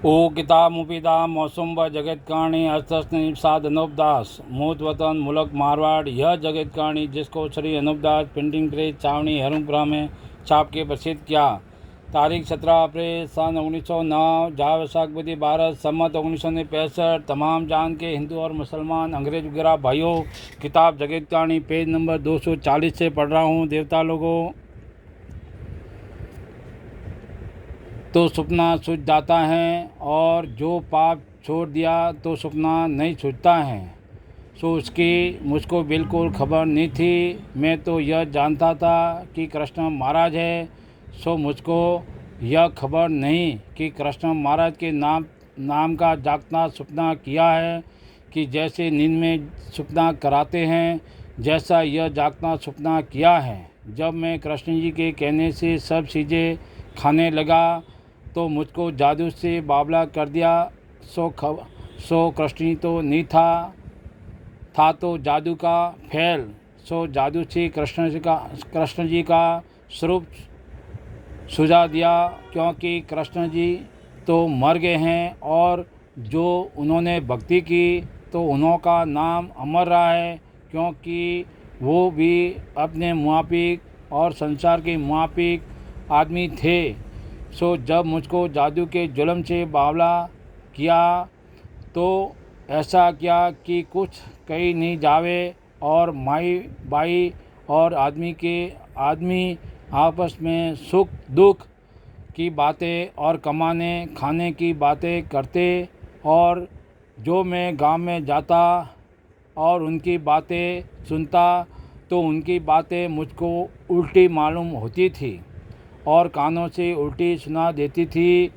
ओ किताब मुफीदा मौसम व जगत कहानी हस्तस्निप साद अनूप दास मूत वतन मुल्क मारवाड़। यह जगत कहानी जिसको श्री अनूप दास प्रिंटिंग प्रेस छावनी हरुपुरा में छाप के प्रसिद्ध किया। तारीख 17 अप्रैल सन 1909 जहाँ वैशाखपति भारत सम्मत 1965। तमाम जान के हिंदू और मुसलमान अंग्रेज वगैरह भाइयों, किताब जगत कहानी पेज नंबर 240 से पढ़ रहा हूँ। देवता लोगों, तो सपना सूझ जाता है और जो पाप छोड़ दिया तो सपना नहीं सूझता है। सो उसकी मुझको बिल्कुल खबर नहीं थी। मैं तो यह जानता था कि कृष्ण महाराज है। सो मुझको यह खबर नहीं कि कृष्ण महाराज के नाम का जागता सपना किया है कि जैसे नींद में सपना कराते हैं, जैसा यह जागता सपना किया है। जब मैं कृष्ण जी के कहने से सब चीज़ें खाने लगा तो मुझको जादू से बावला कर दिया। सो कृष्ण तो नहीं था तो जादू का फैल। सो जादू से कृष्ण जी का स्वरूप सुझा दिया, क्योंकि कृष्ण जी तो मर गए हैं और जो उन्होंने भक्ति की तो उनका नाम अमर रहा है, क्योंकि वो भी अपने मुआफिक और संसार के मुआफिक आदमी थे। सो जब मुझको जादू के जुल्म से बावला किया तो ऐसा किया कि कुछ कहीं नहीं जावे और माई बाई और आदमी आपस में सुख दुख की बातें और कमाने खाने की बातें करते। और जो मैं गांव में जाता और उनकी बातें सुनता तो उनकी बातें मुझको उल्टी मालूम होती थी और कानों से उल्टी सुना देती थी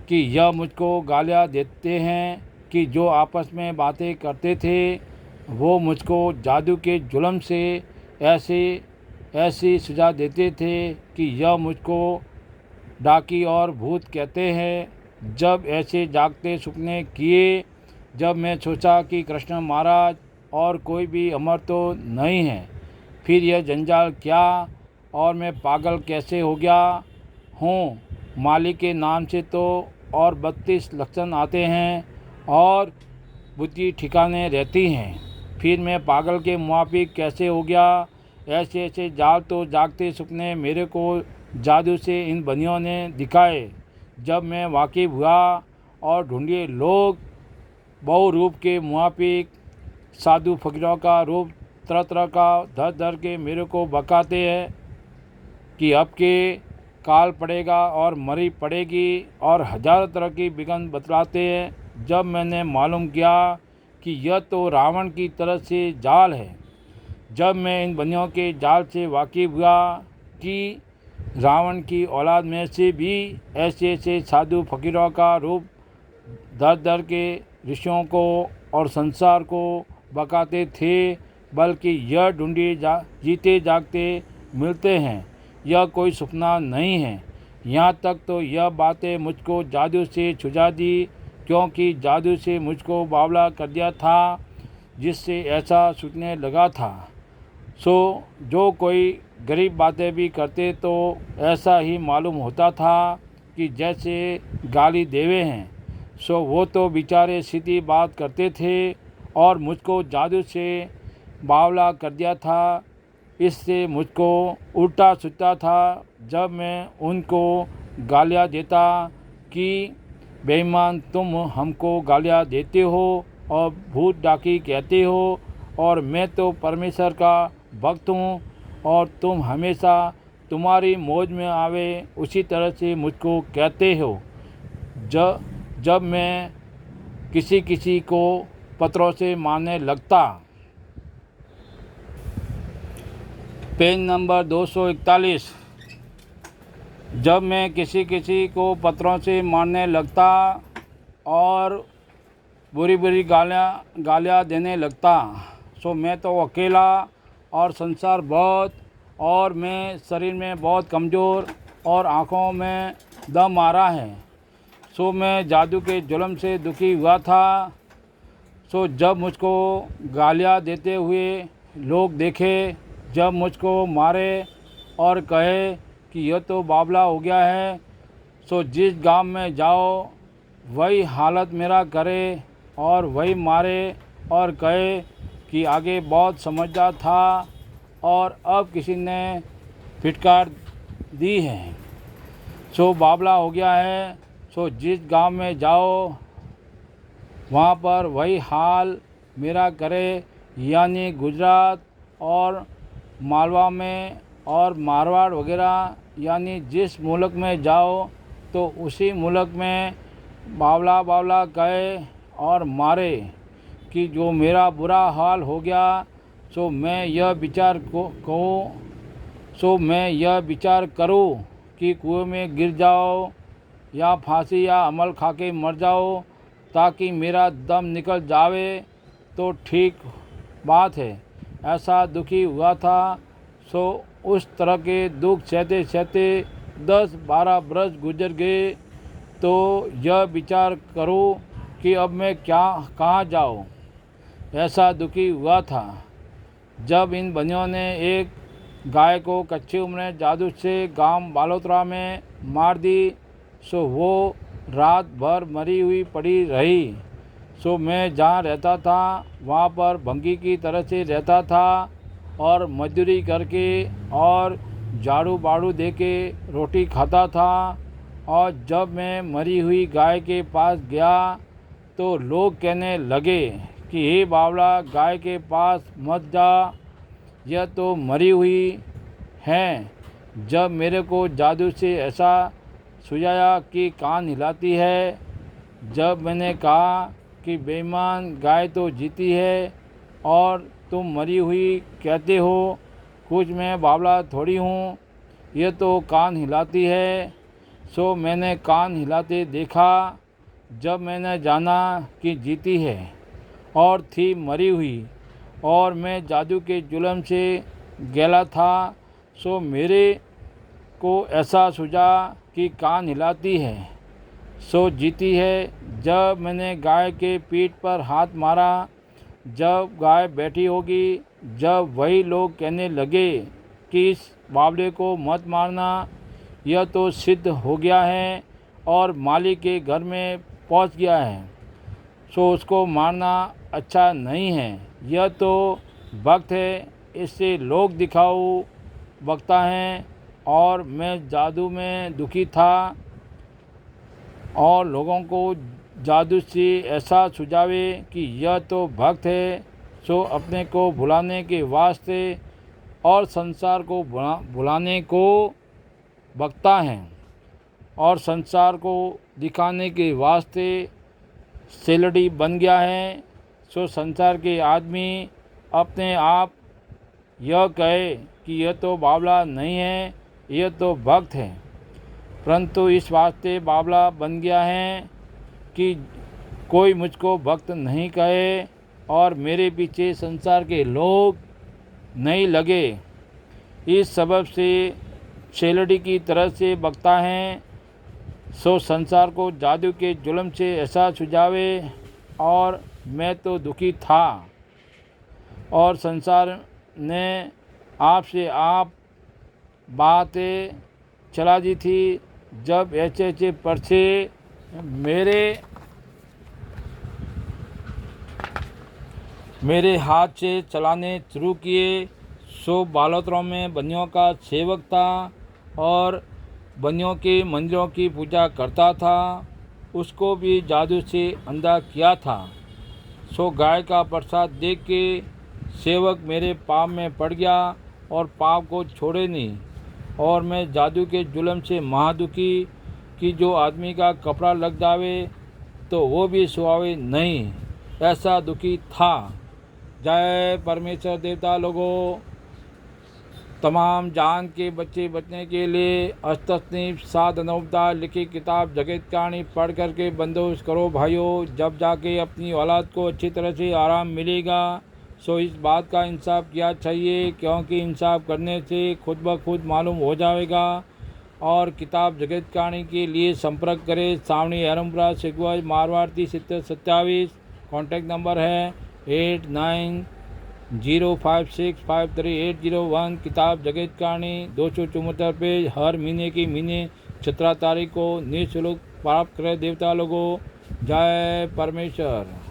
कि यह मुझको गालियाँ देते हैं कि जो आपस में बातें करते थे वो मुझको जादू के जुल्म से ऐसी सजा देते थे कि यह मुझको डाकी और भूत कहते हैं। जब ऐसे जागते सपने किए, जब मैं सोचा कि कृष्ण महाराज और कोई भी अमर तो नहीं है, फिर यह जंजाल क्या और मैं पागल कैसे हो गया हूँ। मालिक के नाम से तो और 32 लक्षण आते हैं और बुद्धि ठिकाने रहती हैं, फिर मैं पागल के मुआफिक कैसे हो गया। ऐसे जाल तो जागते सपने मेरे को जादू से इन बनियों ने दिखाए। जब मैं वाकिफ हुआ और ढूंढिए लोग बहु रूप के मुआफिक साधु फकीरों का रूप तरह तरह का धर धर के मेरे को बकाते हैं कि अब के काल पड़ेगा और मरी पड़ेगी और हज़ारों तरह की विघ्न बतलाते हैं। जब मैंने मालूम किया कि यह तो रावण की तरह से जाल है, जब मैं इन बनियों के जाल से वाकिफ हुआ कि रावण की औलाद में से भी ऐसे साधु फकीरों का रूप धर धर के ऋषियों को और संसार को बकाते थे, बल्कि यह जीते जागते मिलते हैं, यह कोई सपना नहीं है। यहाँ तक तो यह बातें मुझको जादू से छुझा दी, क्योंकि जादू से मुझको बावला कर दिया था, जिससे ऐसा सूझने लगा था। सो जो कोई गरीब बातें भी करते तो ऐसा ही मालूम होता था कि जैसे गाली देवे हैं। सो वो तो बेचारे सीधी बात करते थे और मुझको जादू से बावला कर दिया था। इससे मुझको उल्टा सूझता था जब मैं उनको गालियाँ देता कि बेईमान तुम हमको गालियाँ देते हो और भूत डाकी कहते हो, और मैं तो परमेश्वर का भक्त हूँ और तुम हमेशा तुम्हारी मौज में आवे उसी तरह से मुझको कहते हो। जब मैं किसी को पत्रों से मारने लगता। Page number 241। जब मैं किसी को पत्रों से मारने लगता और बुरी गालियाँ देने लगता, सो मैं तो अकेला और संसार बहुत, और मैं शरीर में बहुत कमज़ोर और आँखों में दम आ रहा है। सो मैं जादू के जुल्म से दुखी हुआ था। सो जब मुझको गालियाँ देते हुए लोग देखे, जब मुझको मारे और कहे कि यह तो बावला हो गया है, सो जिस गांव में जाओ वही हालत मेरा करे और वही मारे और कहे कि आगे बहुत समझदार था और अब किसी ने फिटकार दी है, सो बावला हो गया है। सो जिस गांव में जाओ वहाँ पर वही हाल मेरा करे, यानी गुजरात और मालवा में और मारवाड़ वगैरह, यानी जिस मुल्क में जाओ तो उसी मुल्क में बावला बावला कहे और मारे कि जो मेरा बुरा हाल हो गया। सो मैं यह विचार करूँ कि कुएं में गिर जाओ या फांसी या अमल खा के मर जाओ ताकि मेरा दम निकल जावे तो ठीक बात है। ऐसा दुखी हुआ था। सो उस तरह के दुख सहते सहते 10-12 बरस गुजर गए। तो यह विचार करूं कि अब मैं कहाँ जाऊं। ऐसा दुखी हुआ था जब इन बनियों ने एक गाय को कच्ची उम्र जादू से गांव बालोतरा में मार दी। सो वो रात भर मरी हुई पड़ी रही। सो मैं जहाँ रहता था वहाँ पर भंगी की तरह से रहता था और मजदूरी करके और झाड़ू बाड़ू दे के रोटी खाता था। और जब मैं मरी हुई गाय के पास गया तो लोग कहने लगे कि हे बावला, गाय के पास मत जा, यह तो मरी हुई है। जब मेरे को जादू से ऐसा सुझाया कि कान हिलाती है, जब मैंने कहा कि बेईमान, गाय तो जीती है और तुम मरी हुई कहते हो, कुछ मैं बावला थोड़ी हूँ, यह तो कान हिलाती है। सो मैंने कान हिलाते देखा। जब मैंने जाना कि जीती है और थी मरी हुई और मैं जादू के जुल्म से गैला था, सो मेरे को ऐसा सूझा कि कान हिलाती है सो जीती है। जब मैंने गाय के पीठ पर हाथ मारा, जब गाय बैठी होगी, जब वही लोग कहने लगे कि इस बावले को मत मारना, यह तो सिद्ध हो गया है और मालिक के घर में पहुंच गया है, सो उसको मारना अच्छा नहीं है। यह तो भक्त है, इससे लोग दिखाऊ बकता है और मैं जादू में दुखी था और लोगों को जादू से ऐसा सुझावे कि यह तो भक्त है, सो अपने को भुलाने के वास्ते और संसार को भुलाने को बकता है और संसार को दिखाने के वास्ते सेलड़ी बन गया है। सो संसार के आदमी अपने आप यह कहे कि यह तो बावला नहीं है, यह तो भक्त है, परंतु इस वास्ते बावला बन गया है कि कोई मुझको भक्त नहीं कहे और मेरे पीछे संसार के लोग नहीं लगे। इस सबब से शेलड़ी की तरह से बकता है। सो संसार को जादू के जुल्म से ऐसा सुझावे और मैं तो दुखी था और संसार ने आपसे आप बातें चला दी थी। जब ऐसे ऐसे पर्चे मेरे हाथ से चलाने शुरू किए, सो बालोतरों में बनियों का सेवक था और बनियों के मंदिरों की पूजा करता था। उसको भी जादू से अंधा किया था। सो गाय का प्रसाद देख के सेवक मेरे पाप में पड़ गया और पाप को छोड़े नहीं और मैं जादू के जुल्म से महादुखी कि जो आदमी का कपड़ा लग जावे तो वो भी सुहावे नहीं, ऐसा दुखी था। जय परमेश्वर देवता लोगों, तमाम जान के बच्चे बचने के लिए अष्टस्नीप 7 अनौपचार लिखी किताब जगत कहानी पढ़ करके बंदोबस्त करो भाइयों, जब जाके अपनी औलाद को अच्छी तरह से आराम मिलेगा। सो इस बात का इंसाफ किया चाहिए, क्योंकि इंसाफ करने से खुद ब खुद मालूम हो जाएगा। और किताब जगत कहानी के लिए संपर्क करें सावनी हरमपुरा सिगवा मारवाड़ 3027। कॉन्टैक्ट नंबर है 8905653801। किताब जगत कहानी 274 पेज, हर महीने की महीने 17 तारीख को निःशुल्क प्राप्त करें देवता लोगों। जय परमेश्वर।